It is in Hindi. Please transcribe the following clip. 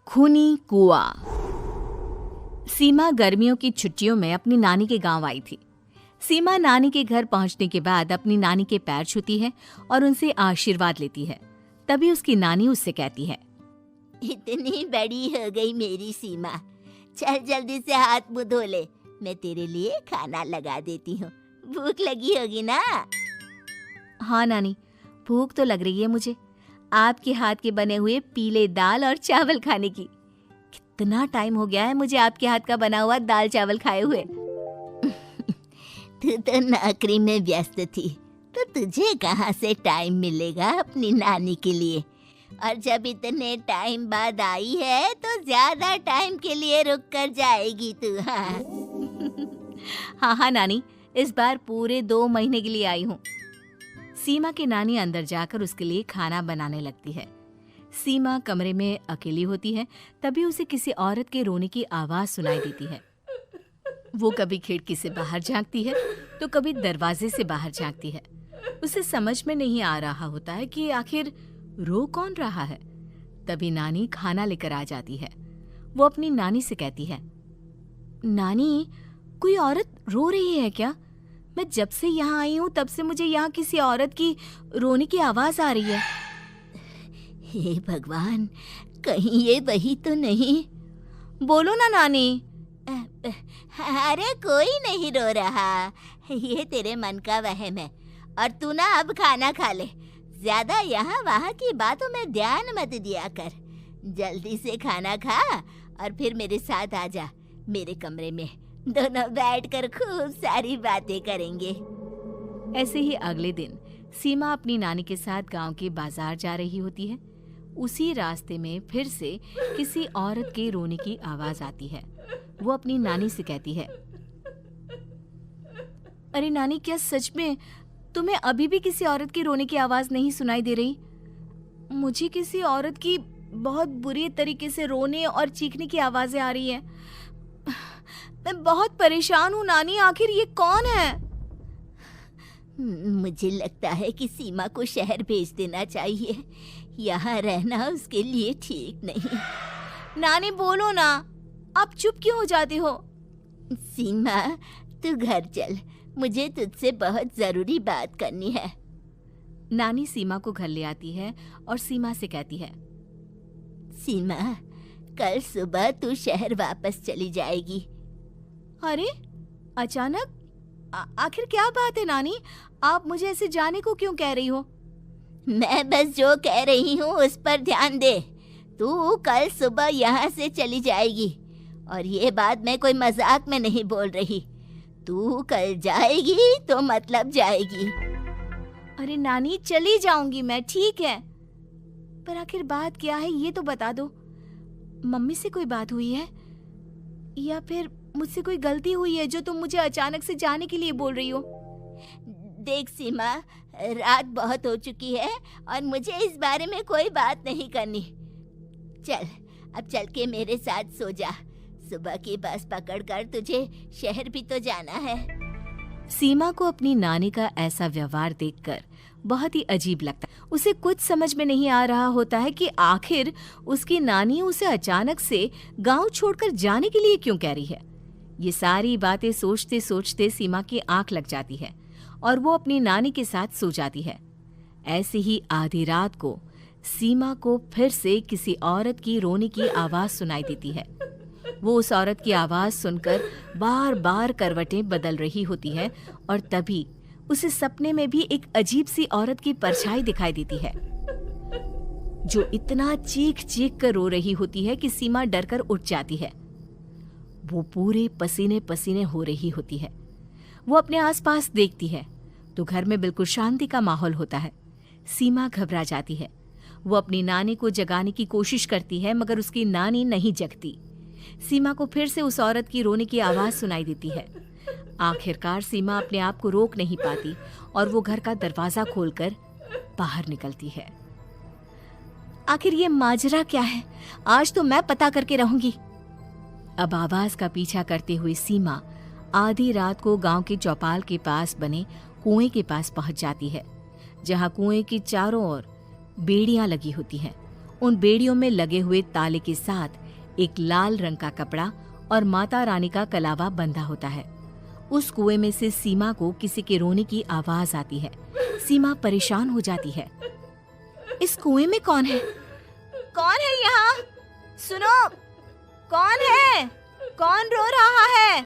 खूनी कुआं। सीमा गर्मियों की छुट्टियों में अपनी नानी के गांव आई थी। सीमा नानी के घर पहुंचने के बाद अपनी नानी के पैर छूती है और उनसे आशीर्वाद लेती है। तभी उसकी नानी उससे कहती है, इतनी बड़ी हो गई मेरी सीमा, चल जल्दी से हाथ मुंह धो ले, मैं तेरे लिए खाना लगा देती हूँ। भूख लगी होगी ना? हाँ नानी, भूख तो लग रही है मुझे, आपके हाथ के बने हुए पीले दाल और चावल खाने की। कितना टाइम हो गया है मुझे आपके हाथ का बना हुआ दाल चावल खाए हुए। तू तो नौकरी में व्यस्त थी, तो तुझे कहाँ से टाइम मिलेगा अपनी नानी के लिए? और जब इतने टाइम बाद आई है तो ज्यादा टाइम के लिए रुक कर जाएगी तू। हाँ नानी, इस बार पूरे 2 महीने के लिए आई हूँ। सीमा की नानी अंदर जाकर उसके लिए खाना बनाने लगती है। सीमा कमरे में अकेली होती है, तभी उसे किसी औरत के रोने की आवाज सुनाई देती है। वो कभी खिड़की से बाहर झांकती है तो कभी दरवाजे से बाहर झांकती है। उसे समझ में नहीं आ रहा होता है कि आखिर रो कौन रहा है। तभी नानी खाना लेकर आ जाती है। वो अपनी नानी से कहती है, नानी, कोई औरत रो रही है क्या? मैं जब से यहाँ आई हूँ तब से मुझे यहाँ किसी औरत की रोने की आवाज आ रही है। हे भगवान, कहीं ये वही तो नहीं? बोलो ना नानी। अरे कोई नहीं रो रहा, ये तेरे मन का वहम है। और तू ना अब खाना खा ले, ज्यादा यहाँ वहाँ की बातों में ध्यान मत दिया कर। जल्दी से खाना खा और फिर मेरे साथ आ जा मेरे कमरे में, दोनों बैठकर खूब सारी बातें करेंगे। ऐसे ही अगले दिन सीमा अपनी नानी के साथ गांव के बाजार जा रही होती है। उसी रास्ते में फिर से किसी औरत के रोने की आवाज आती है। वो अपनी नानी से कहती है, अरे नानी, क्या सच में तुम्हें अभी भी किसी औरत की रोने की आवाज नहीं सुनाई दे रही? मुझे किसी औरत की बहुत बुरी तरीके से रोने और चीखने की आवाजें आ रही है। मैं बहुत परेशान हूँ नानी, आखिर ये कौन है? मुझे लगता है कि सीमा को शहर भेज देना चाहिए, यहाँ रहना उसके लिए ठीक नहीं। नानी बोलो ना, आप चुप क्यों हो जाते हो? सीमा, तू घर चल, मुझे तुझसे बहुत जरूरी बात करनी है। नानी सीमा को घर ले आती है और सीमा से कहती है, सीमा, कल सुबह तू शहर वापस चली जाएगी। अरे अचानक? आखिर क्या बात है नानी, आप मुझे ऐसे जाने को क्यों कह रही हो? मैं बस जो कह रही हूँ उस पर ध्यान दे। तू कल सुबह यहाँ से चली जाएगी, और ये बात मैं कोई मजाक में नहीं बोल रही। तू कल जाएगी तो मतलब जाएगी। अरे नानी, चली जाऊंगी मैं, ठीक है, पर आखिर बात क्या है ये तो बता दो। मम्मी से कोई बात हुई है या फिर मुझसे कोई गलती हुई है जो तुम मुझे अचानक से जाने के लिए बोल रही हो? देख सीमा, रात बहुत हो चुकी है और मुझे इस बारे में कोई बात नहीं करनी। चल, अब चल के मेरे साथ सो जा। सुबह की बस पकड़कर तुझे शहर भी तो जाना है। सीमा को अपनी नानी का ऐसा व्यवहार देखकर बहुत ही अजीब लगता है। उसे कुछ समझ में नहीं आ रहा होता है कि आखिर उसकी नानी उसे अचानक से गांव छोड़कर जाने के लिए क्यों कह रही है। ये सारी बातें सोचते सोचते सीमा की आंख लग जाती है और वो अपनी नानी के साथ सो जाती है। ऐसे ही आधी रात को सीमा को फिर से किसी औरत की रोने की आवाज सुनाई देती है। वो उस औरत की आवाज सुनकर बार बार करवटें बदल रही होती है और तभी उसे सपने में भी एक अजीब सी औरत की परछाई दिखाई देती है, जो इतना चीख चीख कर रो रही होती है कि सीमा डरकर उठ जाती है। वो पूरे पसीने पसीने हो रही होती है। वो अपने आसपास देखती है तो घर में बिल्कुल शांति का माहौल होता है। सीमा घबरा जाती है। वो अपनी नानी को जगाने की कोशिश करती है, मगर उसकी नानी नहीं जगती। सीमा को फिर से उस औरत की रोने की आवाज सुनाई देती है। आखिरकार सीमा अपने आप को रोक नहीं पाती और वो घर का दरवाजा खोलकर बाहर निकलती है। आखिर ये माजरा क्या है? आज तो मैं पता करके रहूंगी। अब आवाज का पीछा करते हुए सीमा आधी रात को गांव के चौपाल के पास बने कुएं के पास पहुंच जाती है, जहां कुएं की चारों ओर बेड़ियां लगी होती हैं उन बेड़ियों में लगे हुए ताले के साथ एक लाल रंग का कपड़ा और माता रानी का कलावा बंधा होता है। उस कुएं में से सीमा को किसी के रोने की आवाज आती है। सीमा परेशान हो जाती है। इस कुएं में कौन है? कौन है यहाँ? सुनो, कौन है? कौन रो रहा है?